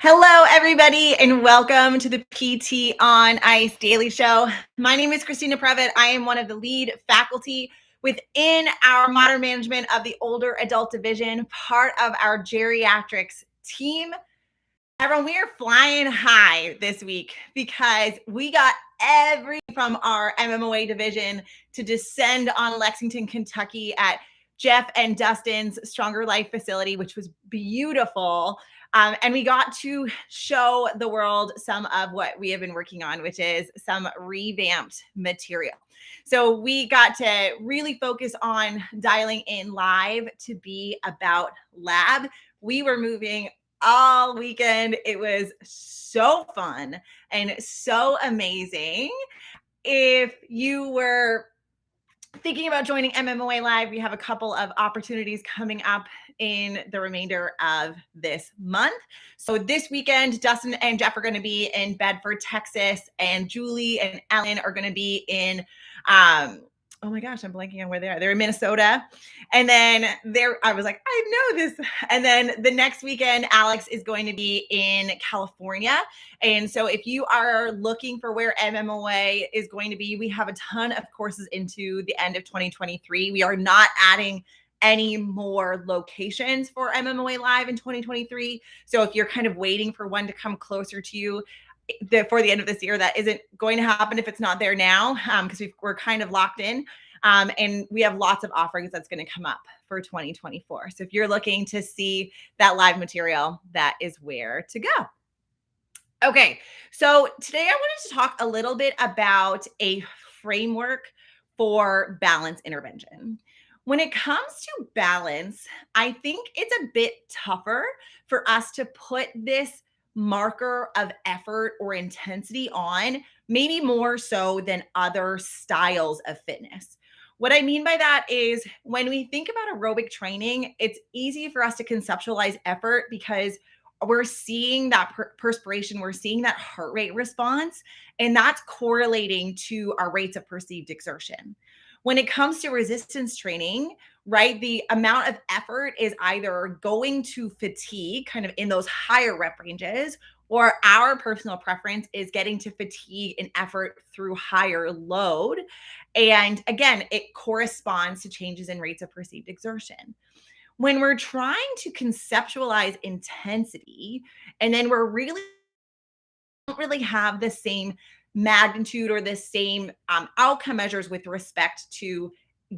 Hello, everybody, and welcome to the PT on Ice Daily Show. My name is Christina Previtt. I am one of the lead faculty within our Modern Management of the Older Adult Division, part of our geriatrics team. Everyone, we are flying high this week because we got from our MMOA division to descend on Lexington, Kentucky at Jeff and Dustin's Stronger Life facility, which was beautiful. And we got to show the world some of what we have been working on, which is some revamped material. So we got to really focus on dialing in live to be about lab. We were moving all weekend. It was so fun and so amazing. If you were thinking about joining MMOA Live, we have a couple of opportunities coming up in the remainder of this month. So this weekend, Dustin and Jeff are going to be in Bedford, Texas, and Julie and Ellen are going to be in oh my gosh, I'm blanking on where they are. They're in Minnesota. And then I was like, I know this. And then the next weekend, Alex is going to be in California. And so if you are looking for where MMOA is going to be, we have a ton of courses into the end of 2023. We are not adding any more locations for MMOA Live in 2023. So if you're kind of waiting for one to come closer to you, for the end of this year, that isn't going to happen if it's not there now, because we're kind of locked in. And we have lots of offerings that's going to come up for 2024. So if you're looking to see that live material, that is where to go. Okay, so today I wanted to talk a little bit about a framework for balance intervention. When it comes to balance, I think it's a bit tougher for us to put this marker of effort or intensity on, maybe more so than other styles of fitness. What I mean by that is when we think about aerobic training, it's easy for us to conceptualize effort because we're seeing that perspiration, we're seeing that heart rate response, and that's correlating to our rates of perceived exertion. When it comes to resistance training, right, the amount of effort is either going to fatigue kind of in those higher rep ranges, or our personal preference is getting to fatigue and effort through higher load. And again, it corresponds to changes in rates of perceived exertion. When we're trying to conceptualize intensity, and then we're really don't really have the same magnitude or the same outcome measures with respect to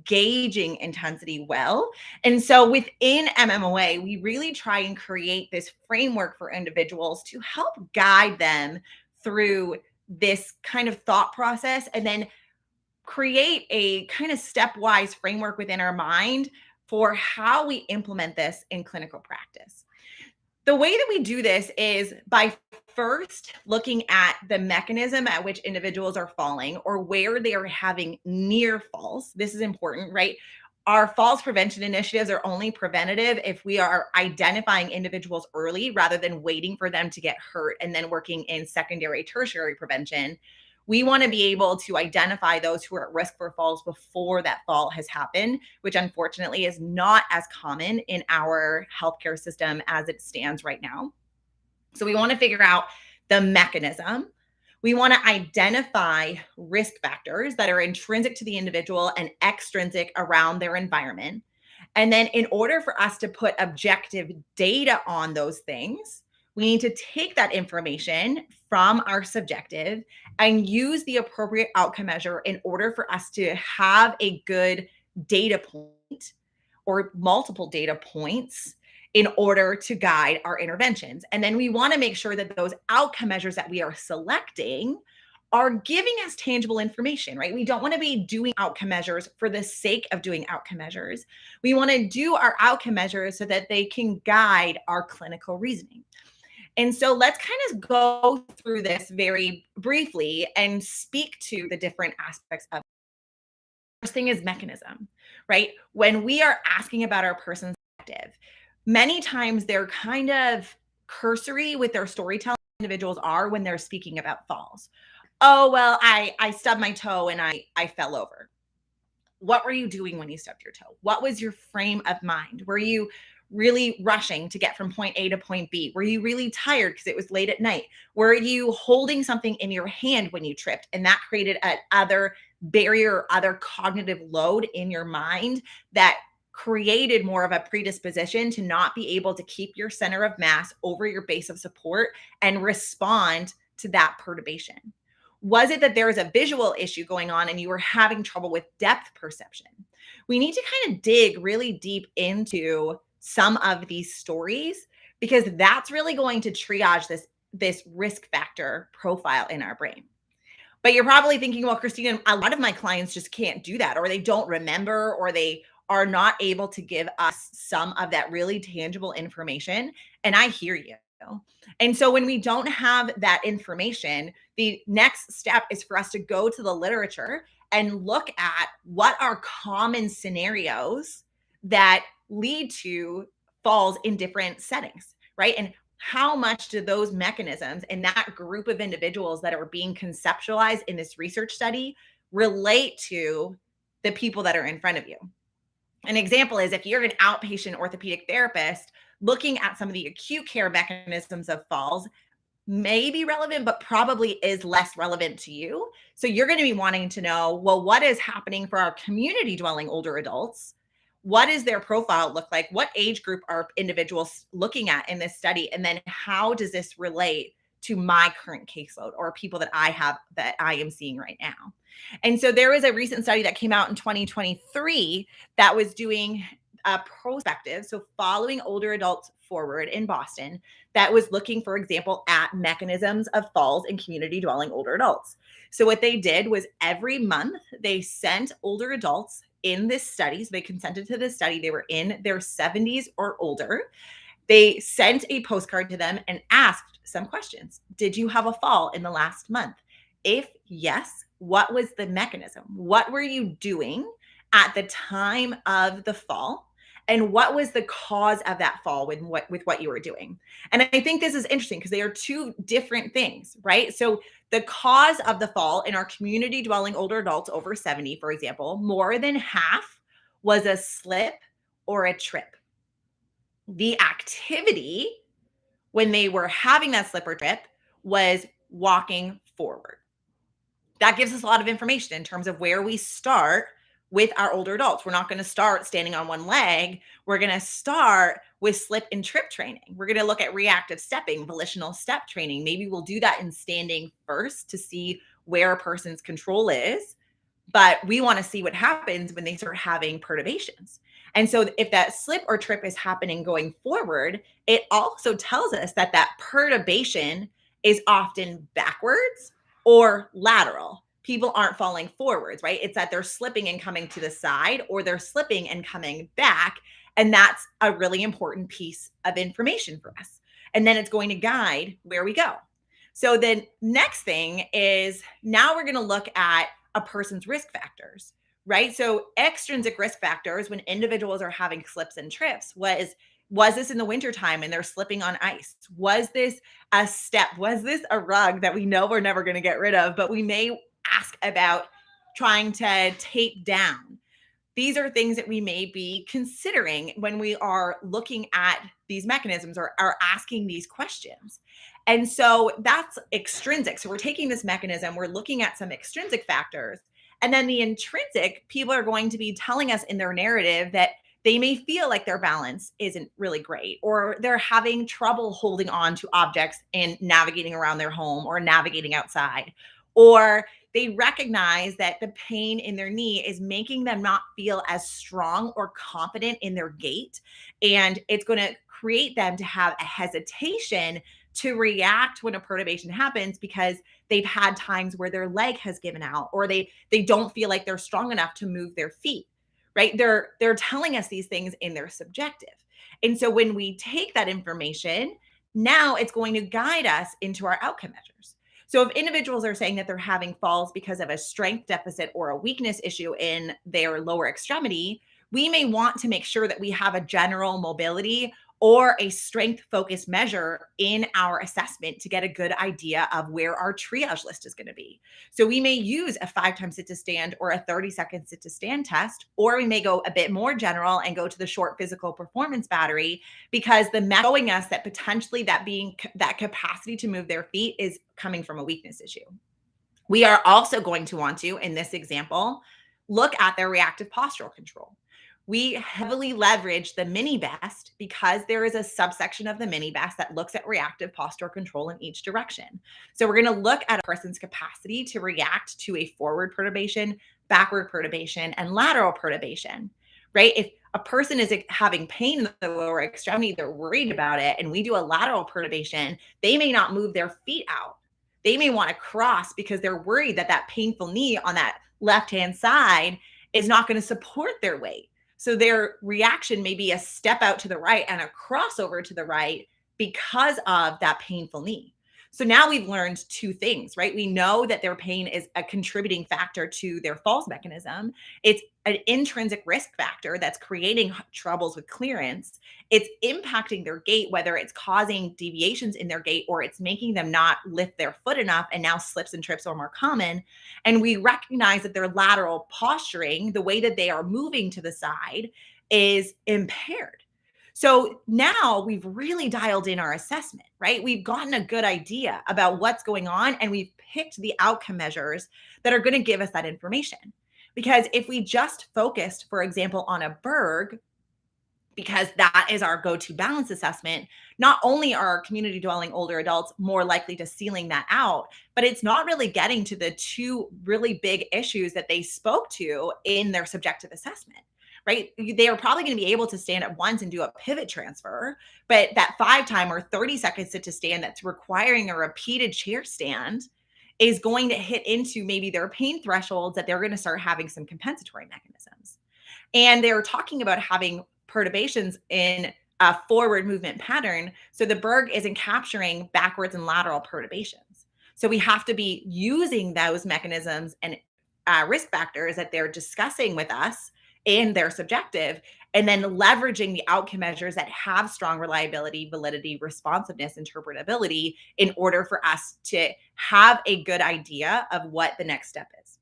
gauging intensity well. And so within MMOA, we really try and create this framework for individuals to help guide them through this kind of thought process, and then create a kind of stepwise framework within our mind for how we implement this in clinical practice. The way that we do this is by first looking at the mechanism at which individuals are falling or where they are having near falls. This is important, right? Our falls prevention initiatives are only preventative if we are identifying individuals early rather than waiting for them to get hurt and then working in secondary, tertiary prevention. We want to be able to identify those who are at risk for falls before that fall has happened, which unfortunately is not as common in our healthcare system as it stands right now. So we want to figure out the mechanism. We want to identify risk factors that are intrinsic to the individual and extrinsic around their environment. And then in order for us to put objective data on those things, we need to take that information from our subjective and use the appropriate outcome measure in order for us to have a good data point or multiple data points in order to guide our interventions. And then we want to make sure that those outcome measures that we are selecting are giving us tangible information, right? We don't want to be doing outcome measures for the sake of doing outcome measures. We want to do our outcome measures so that they can guide our clinical reasoning. And so let's kind of go through this very briefly and speak to the different aspects of it. First thing is mechanism, right? When we are asking about our person's perspective, many times they're kind of cursory with their storytelling. Individuals are when they're speaking about falls. Oh, well, I stubbed my toe and I fell over. What were you doing when you stubbed your toe? What was your frame of mind? Were you really rushing to get from point A to point B? Were you really tired because it was late at night? Were you holding something in your hand when you tripped and that created an other barrier or other cognitive load in your mind that created more of a predisposition to not be able to keep your center of mass over your base of support and respond to that perturbation? Was it that there was a visual issue going on and you were having trouble with depth perception? We need to kind of dig really deep into some of these stories because that's really going to triage this risk factor profile in our brain. But you're probably thinking, well, Christina, a lot of my clients just can't do that, or they don't remember, or they are not able to give us some of that really tangible information. And I hear you. And so when we don't have that information, the next step is for us to go to the literature and look at what are common scenarios that lead to falls in different settings, right? And how much do those mechanisms and that group of individuals that are being conceptualized in this research study relate to the people that are in front of you? An example is if you're an outpatient orthopedic therapist, looking at some of the acute care mechanisms of falls may be relevant, but probably is less relevant to you. So you're going to be wanting to know, well, what is happening for our community dwelling older adults? What does their profile look like? What age group are individuals looking at in this study? And then how does this relate to my current caseload or people that I have that I am seeing right now? And so there was a recent study that came out in 2023 that was doing a prospective, so following older adults forward in Boston, that was looking, for example, at mechanisms of falls in community dwelling older adults. So what they did was every month they sent older adults in this study, so they consented to this study, they were in their 70s or older. They sent a postcard to them and asked some questions. Did you have a fall in the last month? If yes, what was the mechanism? What were you doing at the time of the fall? And what was the cause of that fall with what you were doing? And I think this is interesting because they are two different things, right? So the cause of the fall in our community dwelling older adults over 70, for example, more than half was a slip or a trip. The activity when they were having that slip or trip was walking forward. That gives us a lot of information in terms of where we start with our older adults. We're not going to start standing on one leg. We're going to start with slip and trip training. We're going to look at reactive stepping, volitional step training. Maybe we'll do that in standing first to see where a person's control is. But we want to see what happens when they start having perturbations. And so if that slip or trip is happening going forward, it also tells us that that perturbation is often backwards or lateral. People aren't falling forwards, right? It's that they're slipping and coming to the side, or they're slipping and coming back. And that's a really important piece of information for us. And then it's going to guide where we go. So the next thing is now we're going to look at a person's risk factors, right? So extrinsic risk factors when individuals are having slips and trips was this in the wintertime and they're slipping on ice? Was this a step? Was this a rug that we know we're never going to get rid of, but we may ask about trying to tape down? These are things that we may be considering when we are looking at these mechanisms or are asking these questions. And so that's extrinsic. So we're taking this mechanism, we're looking at some extrinsic factors, and then the intrinsic, people are going to be telling us in their narrative that they may feel like their balance isn't really great, or they're having trouble holding on to objects and navigating around their home or navigating outside, or they recognize that the pain in their knee is making them not feel as strong or confident in their gait. And it's going to create them to have a hesitation to react when a perturbation happens because they've had times where their leg has given out, or they don't feel like they're strong enough to move their feet, right? They're telling us these things in their subjective. And so when we take that information, now it's going to guide us into our outcome measures. So if individuals are saying that they're having falls because of a strength deficit or a weakness issue in their lower extremity, we may want to make sure that we have a general mobility or a strength focused measure in our assessment to get a good idea of where our triage list is going to be. So we may use a 5 times sit to stand or a 30-second sit to stand test, or we may go a bit more general and go to the short physical performance battery, because the method showing us that potentially that capacity to move their feet is coming from a weakness issue. We are also going to want to, in this example, look at their reactive postural control. We heavily leverage the mini best because there is a subsection of the mini best that looks at reactive postural control in each direction. So we're going to look at a person's capacity to react to a forward perturbation, backward perturbation, and lateral perturbation, right? If a person is having pain in the lower extremity, they're worried about it, and we do a lateral perturbation, they may not move their feet out. They may want to cross because they're worried that that painful knee on that left-hand side is not going to support their weight. So their reaction may be a step out to the right and a crossover to the right because of that painful knee. So now we've learned two things, right? We know that their pain is a contributing factor to their falls mechanism. It's an intrinsic risk factor that's creating troubles with clearance. It's impacting their gait, whether it's causing deviations in their gait or it's making them not lift their foot enough, and now slips and trips are more common. And we recognize that their lateral posturing, the way that they are moving to the side, is impaired. So now we've really dialed in our assessment, right? We've gotten a good idea about what's going on, and we've picked the outcome measures that are going to give us that information. Because if we just focused, for example, on a Berg, because that is our go-to balance assessment, not only are community dwelling older adults more likely to ceiling that out, but it's not really getting to the two really big issues that they spoke to in their subjective assessment, right? They are probably going to be able to stand at once and do a pivot transfer, but that 5 time or 30-second sit to stand that's requiring a repeated chair stand is going to hit into maybe their pain thresholds that they're going to start having some compensatory mechanisms. And they were talking about having perturbations in a forward movement pattern. So the Berg isn't capturing backwards and lateral perturbations. So we have to be using those mechanisms and risk factors that they're discussing with us in their subjective, and then leveraging the outcome measures that have strong reliability, validity, responsiveness, interpretability in order for us to have a good idea of what the next step is.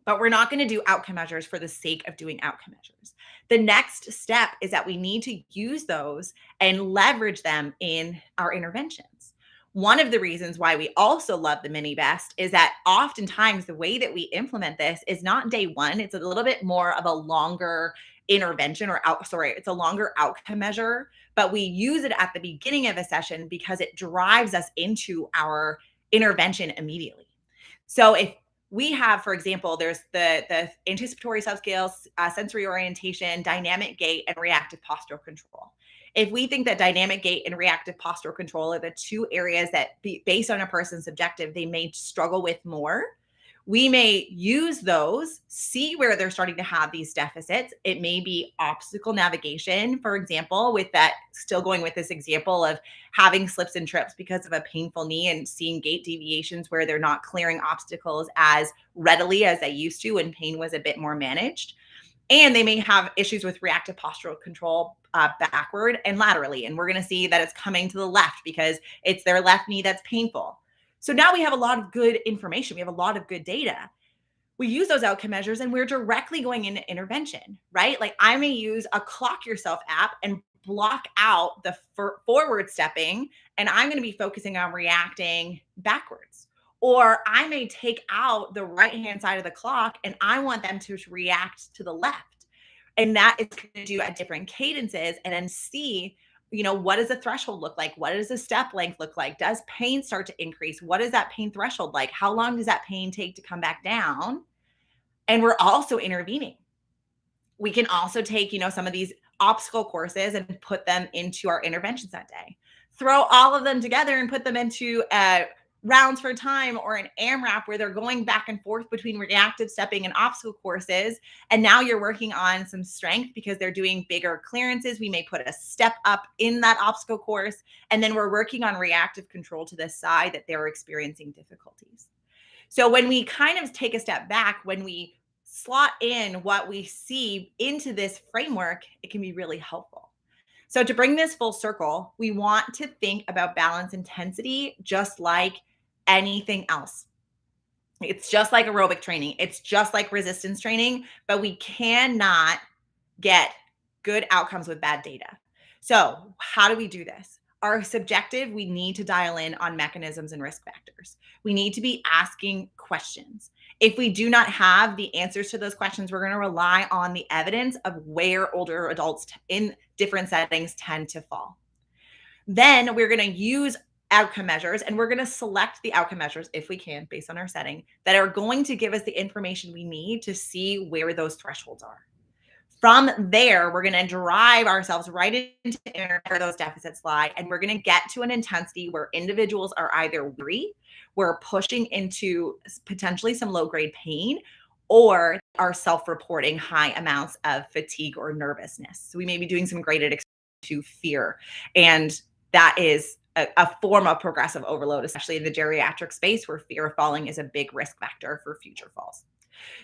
But we're not going to do outcome measures for the sake of doing outcome measures. The next step is that we need to use those and leverage them in our interventions. One of the reasons why we also love the mini best is that oftentimes the way that we implement this is not day one. It's a little bit more of a longer intervention it's a longer outcome measure, but we use it at the beginning of a session because it drives us into our intervention immediately. So if we have, for example, there's the anticipatory subscales, sensory orientation, dynamic gait, and reactive postural control. If we think that dynamic gait and reactive postural control are the two areas that, based on a person's subjective, they may struggle with more, we may use those, see where they're starting to have these deficits. It may be obstacle navigation, for example, with that, still going with this example of having slips and trips because of a painful knee and seeing gait deviations where they're not clearing obstacles as readily as they used to when pain was a bit more managed. And they may have issues with reactive postural control backward and laterally. And we're going to see that it's coming to the left because it's their left knee that's painful. So now we have a lot of good information. We have a lot of good data. We use those outcome measures and we're directly going into intervention, right? Like I may use a Clock Yourself app and block out the forward stepping, and I'm going to be focusing on reacting backwards. Or I may take out the right-hand side of the clock and I want them to react to the left. And that is going to do at different cadences and then see, what does the threshold look like? What does the step length look like? Does pain start to increase? What is that pain threshold like? How long does that pain take to come back down? And we're also intervening. We can also take, some of these obstacle courses and put them into our interventions that day. Throw all of them together and put them into rounds for time or an AMRAP where they're going back and forth between reactive stepping and obstacle courses. And now you're working on some strength because they're doing bigger clearances. We may put a step up in that obstacle course. And then we're working on reactive control to the side that they're experiencing difficulties. So when we kind of take a step back, when we slot in what we see into this framework, it can be really helpful. So to bring this full circle, we want to think about balance intensity just like anything else. It's just like aerobic training. It's just like resistance training, but we cannot get good outcomes with bad data. So, how do we do this? Our subjective, we need to dial in on mechanisms and risk factors. We need to be asking questions. If we do not have the answers to those questions, we're going to rely on the evidence of where older adults in different settings tend to fall. Then we're going to use outcome measures and we're going to select the outcome measures, if we can, based on our setting, that are going to give us the information we need to see where those thresholds are. From there, we're going to drive ourselves right into where those deficits lie, and we're going to get to an intensity where individuals are either weary, we're pushing into potentially some low-grade pain, or are self-reporting high amounts of fatigue or nervousness. So we may be doing some graded to fear, and that is a form of progressive overload, especially in the geriatric space where fear of falling is a big risk factor for future falls.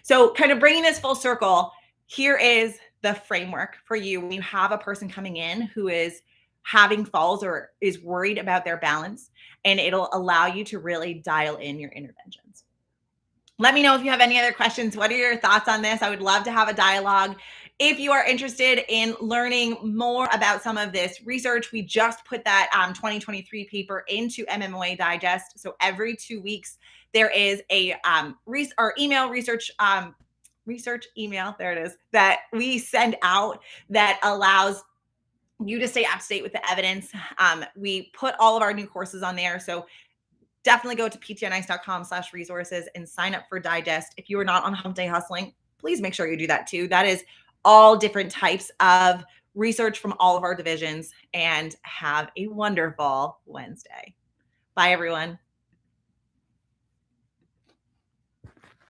So kind of bringing this full circle, here is the framework for you when you have a person coming in who is having falls or is worried about their balance, and it'll allow you to really dial in your interventions. Let me know if you have any other questions. What are your thoughts on this? I would love to have a dialogue. If you are interested in learning more about some of this research, we just put that 2023 paper into MMOA Digest. So every 2 weeks, there is a email research email, there it is, that we send out that allows you to stay up to date with the evidence. We put all of our new courses on there. So definitely go to ptnice.com/resources and sign up for Digest. If you are not on Hump Day Hustling, please make sure you do that too. That is all different types of research from all of our divisions. And have a wonderful Wednesday. Bye, everyone.